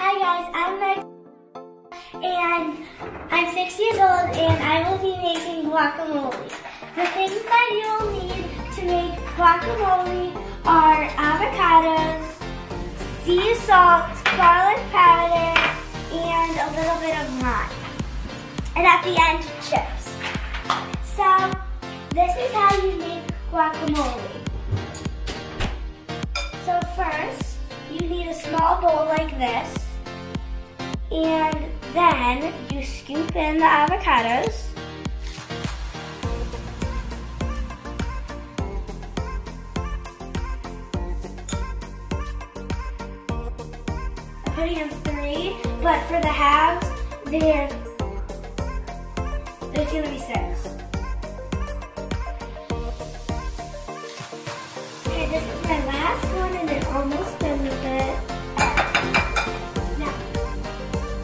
Hi guys, I'm Meg and I'm 6 years old and I will be making guacamole. The things that you'll need to make guacamole are avocados, sea salt, garlic powder, and a little bit of lime. And at the end, chips. So, this is how you make guacamole. So first, you need a small bowl like this. And then you scoop in the avocados. I'm putting in 3, but for the halves, there's gonna be 6. Okay, this is my last one and I'm almost done with it. Now,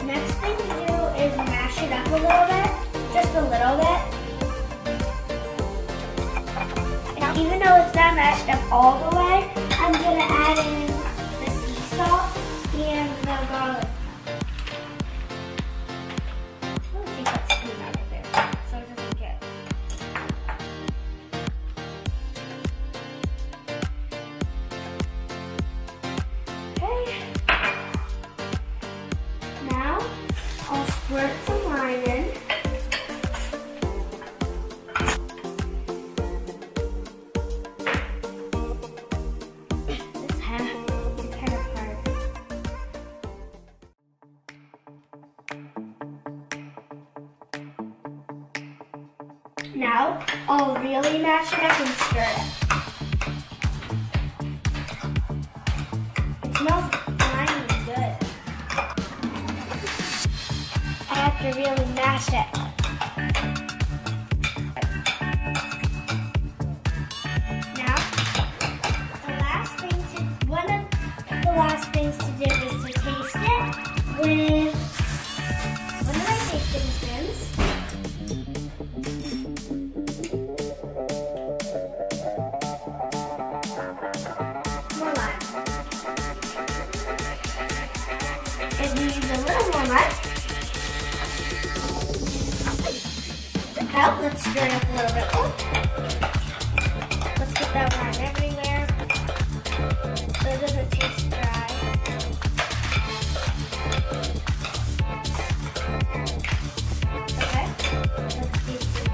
next thing to do is mash it up a little bit, just a little bit. And even though it's not mashed up all the way, I'm gonna add in the sea salt and the garlic. Now, I'll squirt some lime in. It's kind of hard. Now, I'll really mash it up and stir it. It smells slimy good. I have to really mash it. Now, one of the last things to do is to taste it with one of my tasting spoons. More lime. If you use a little more lime, out. Let's stir it up a little bit more. Let's get that lime everywhere so it doesn't taste dry. Okay, let's taste it.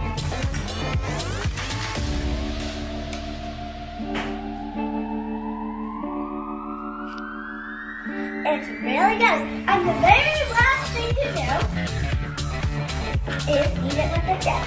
It's really good. And the very last thing to do is eat it with a dip.